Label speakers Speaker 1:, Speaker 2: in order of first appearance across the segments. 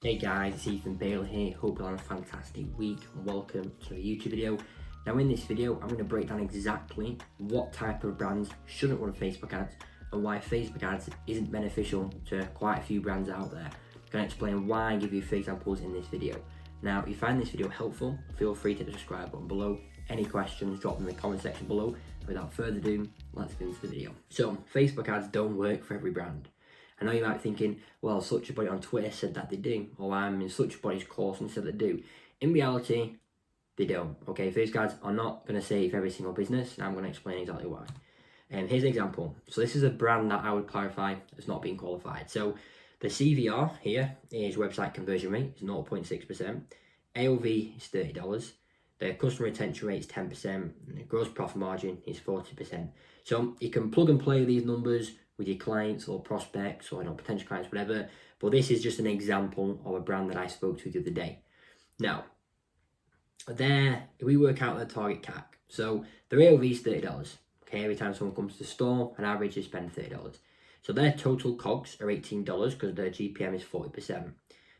Speaker 1: Hey guys, it's Ethan Bale here. Hope you're on a fantastic week and welcome to a YouTube video. Now in this video, I'm going to break down exactly what type of brands shouldn't run Facebook ads and why Facebook ads isn't beneficial to quite a few brands out there. I'm going to explain why and give you a few examples in this video. Now, if you find this video helpful, feel free to hit the subscribe button below. Any questions, drop them in the comment section below. Without further ado, let's get into the video. So, Facebook ads don't work for every brand. I know you might be thinking, well, such a body on Twitter said that they do, or I'm in such a body's course and said they do. In reality, they don't. Okay, Facebook ads are not going to save every single business, and I'm going to explain exactly why. Here's an example. So this is a brand that I would clarify as not being qualified. So the CVR here is website conversion rate, it's 0.6%. AOV is $30. The customer retention rate is 10%. And the gross profit margin is 40%. So you can plug and play these numbers with your clients or prospects or potential clients, whatever. But this is just an example of a brand that I spoke to the other day. Now, we work out the target CAC. So their AOV is $30. Okay, every time someone comes to the store, on average they spend $30. So their total COGS are $18 because their GPM is 40%.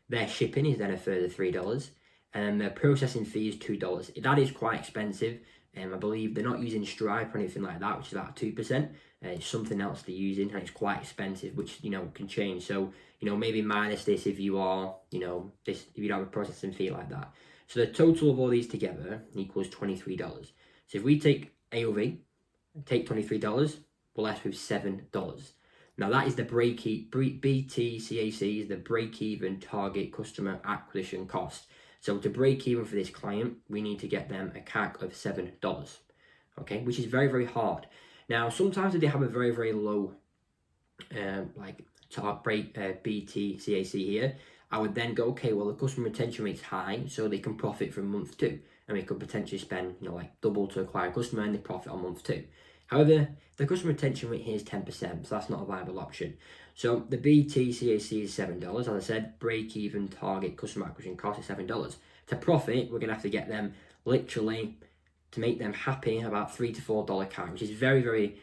Speaker 1: Their shipping is then a further $3. And their processing fee is $2. That is quite expensive. I believe they're not using Stripe or anything like that, which is about 2%. It's something else they're using, and it's quite expensive, which can change. So maybe minus this if you are if you don't have a processing fee like that. So the total of all these together equals $23. So if we take AOV, take $23, we're left with $7. Now that is the BTCAC is the break-even target customer acquisition cost. So to break even for this client, we need to get them a CAC of $7, okay, which is very, very hard. Now, sometimes if they have a very, very low BTCAC here, I would then go, okay, well, the customer retention rate's high, so they can profit from month 2. And we could potentially spend, double to acquire a customer and they profit on month 2. However, the customer retention rate here is 10%, so that's not a viable option. So the BTCAC is $7. As I said, break-even target customer acquisition cost is $7. To profit, we're going to have to get them literally to make them happy about $3 to $4 CAC, which is very, very,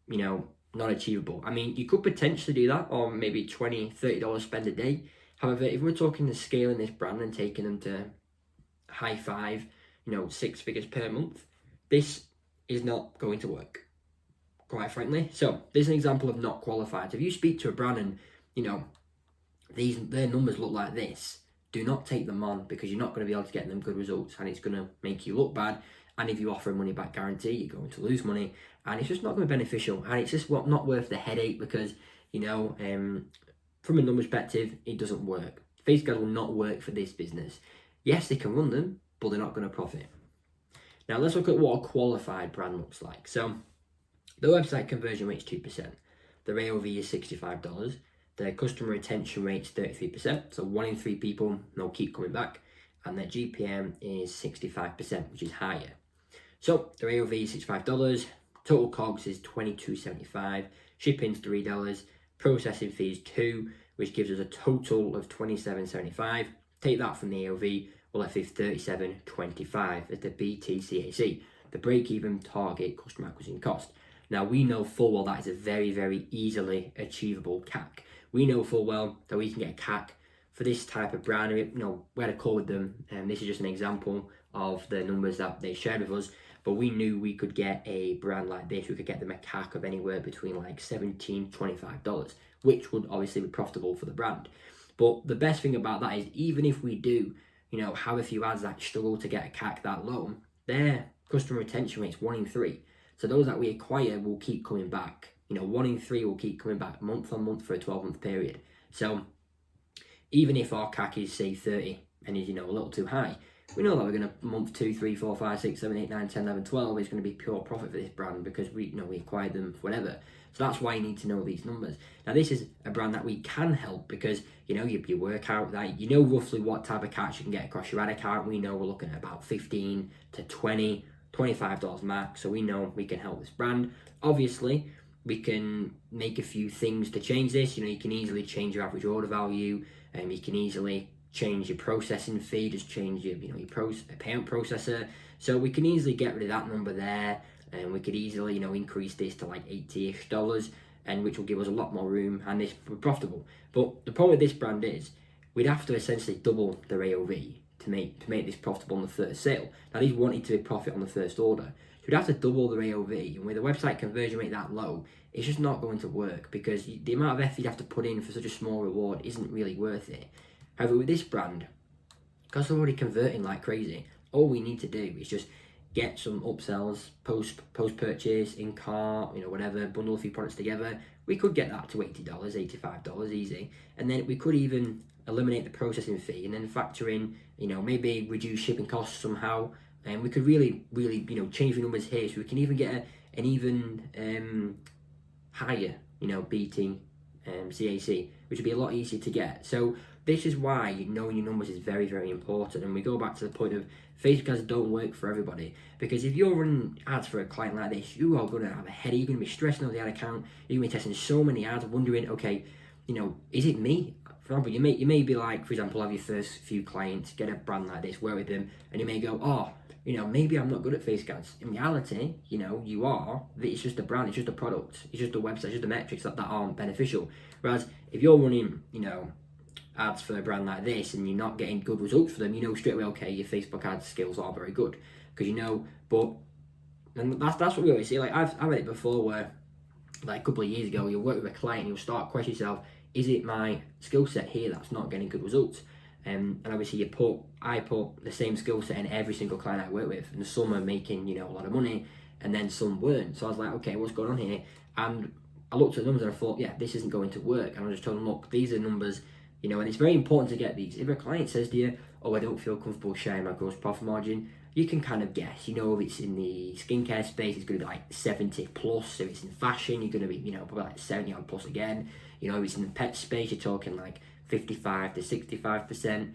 Speaker 1: not achievable. I mean, you could potentially do that on maybe $20, $30 spend a day. However, if we're talking to scaling this brand and taking them to high 5, 6 figures per month, this is not going to work, quite frankly. So this is an example of not qualified. So if you speak to a brand and their numbers look like this, do not take them on, because you're not going to be able to get them good results, and it's going to make you look bad. And if you offer a money back guarantee, you're going to lose money, and it's just not going to be beneficial, and it's just not worth the headache, because from a number perspective, it doesn't work. Facebook ads will not work for this business. Yes, they can run them, but they're not going to profit. Now let's look at what a qualified brand looks like. So the website conversion rate is 2%. Their AOV is $65. Their customer retention rate is 33%. So 1 in 3 people will keep coming back. And their GPM is 65%, which is higher. So their AOV is $65. Total COGS is $22.75. Shipping's $3. Processing fee is $2, which gives us a total of $27.75. Take that from the AOV, we're left with $37.25 as the BTCAC, the break-even target customer acquisition cost. Now, we know full well that is a very, very easily achievable CAC. We know full well that we can get a CAC for this type of brand. We had a call with them, and this is just an example of the numbers that they shared with us. But we knew we could get a brand like this, we could get them a CAC of anywhere between like $17, $25, which would obviously be profitable for the brand. But the best thing about that is, even if we do, have a few ads that struggle to get a CAC that low, their customer retention rate is 1 in 3. So those that we acquire will keep coming back. 1 in 3 will keep coming back month on month for a 12-month period. So even if our CAC is, say, 30 and is, a little too high, we know that we're going to month 2, 3, 4, 5, 6, 7, 8, 9, 10, 11, 12 is going to be pure profit for this brand, because we acquired them whatever. So that's why you need to know these numbers. Now, this is a brand that we can help, because you work out that roughly what type of CAC you can get across your ad account. We know we're looking at about $15 to $20, $25 max. So we know we can help this brand. Obviously, we can make a few things to change this. You can easily change your average order value, and you can easily change your processing fee, just change your payment processor. So we can easily get rid of that number there, and we could easily increase this to like $80-ish, and which will give us a lot more room, and this will be profitable. But the problem with this brand is, we'd have to essentially double their AOV to make this profitable on the first sale. Now these wanted to be profit on the first order. So we'd have to double their AOV, and with a website conversion rate that low, it's just not going to work because the amount of effort you have to put in for such a small reward isn't really worth it. However, with this brand, because they're already converting like crazy, all we need to do is just get some upsells, post purchase, in cart, whatever, bundle a few products together. We could get that to $80, $85 easy, and then we could even eliminate the processing fee and then factor in, maybe reduce shipping costs somehow, and we could really, change the numbers here, so we can even get an even higher, BT, CAC, which would be a lot easier to get. So this is why knowing your numbers is very, very important. And we go back to the point of Facebook ads don't work for everybody, because if you're running ads for a client like this, you are going to have a headache. You're going to be stressing over the ad account. You're going to be testing so many ads, wondering, okay, is it me? For example, you may be like, for example, have your first few clients, get a brand like this, work with them, and you may go, oh, maybe I'm not good at Facebook ads. In reality, you are. It's just a brand, it's just a product, it's just a website, it's just the metrics that aren't beneficial. Whereas if you're running, ads for a brand like this and you're not getting good results for them, straight away, okay, your Facebook ads skills are very good, because and that's what we always see. Like I've had it before where, like a couple of years ago, you'll work with a client and you'll start questioning yourself, is it my skill set here that's not getting good results? And obviously I put the same skill set in every single client I work with, and some are making, a lot of money, and then some weren't. So I was like, okay, what's going on here? And I looked at the numbers and I thought, yeah, this isn't going to work. And I just told them, look, these are numbers, and it's very important to get these. If a client says to you, oh, I don't feel comfortable sharing my gross profit margin, you can kind of guess, if it's in the skincare space, it's going to be like 70 plus. If it's in fashion, you're going to be, probably like 70 odd plus again. If it's in the pet space, you're talking like 55 to 65%,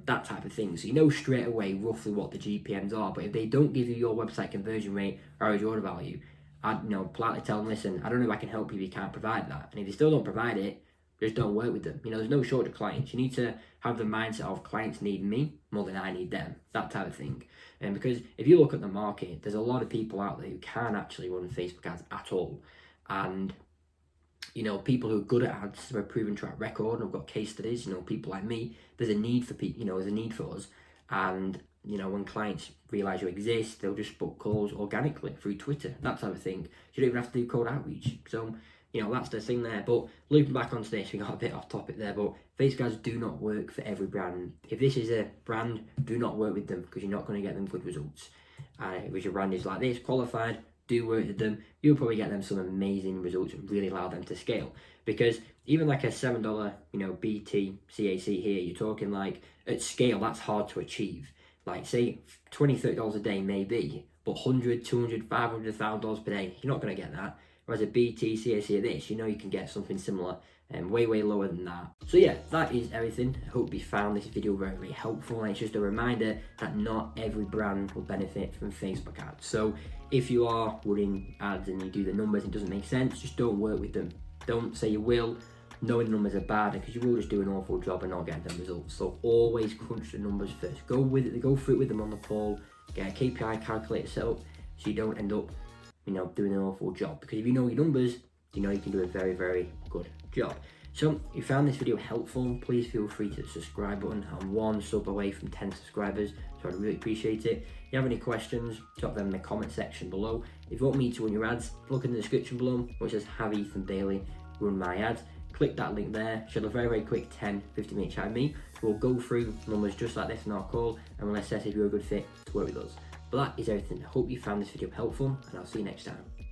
Speaker 1: that type of thing. So straight away roughly what the GPMs are. But if they don't give you your website conversion rate or your order value, I'd politely tell them, listen, I don't know if I can help you if you can't provide that. And if they still don't provide it, just don't work with them. There's no shortage of clients. You need to have the mindset of clients need me more than I need them, that type of thing. And because if you look at the market, there's a lot of people out there who can't actually run Facebook ads at all. And people who are good at ads have a proven track record, and I've got case studies, people like me, there's a need for people, there's a need for us. And, when clients realize you exist, they'll just book calls organically through Twitter, that type of thing. You don't even have to do cold outreach. So, that's the thing there. But looping back onto this, we got a bit off topic there, but Facebook ads do not work for every brand. If this is a brand, do not work with them, because you're not going to get them good results. If your brand is like this, qualified, do work with them, you'll probably get them some amazing results and really allow them to scale. Because even like a $7, BT CAC here, you're talking like at scale, that's hard to achieve. Like say $20, $30 a day maybe, but $100, $200, $500, $1,000 per day, you're not going to get that. Whereas a BT CAC at this, you can get something similar and way lower than that. So yeah, that is everything. I hope you found this video very, very helpful, and it's just a reminder that not every brand will benefit from Facebook ads. So if you are running ads and you do the numbers and it doesn't make sense, just don't work with them. Don't say you will, knowing the numbers are bad, because you will just do an awful job and not get them results. So always crunch the numbers first. Go through it with them on the call, get a KPI calculator set up so you don't end up doing an awful job. Because if you know your numbers, you can do a very, very good job. So if you found this video helpful, please feel free to hit the subscribe button. I'm 1 sub away from 10 subscribers, so I'd really appreciate it. If you have any questions, drop them in the comment section below. If you want me to run your ads, look in the description below where it says have Ethan Bailey run my ads. Click that link there. Should have a very, very quick 10-15 minute chat with me. We'll go through numbers just like this in our call, and we'll assess if you're a good fit to work with us. But that is everything. I hope you found this video helpful, and I'll see you next time.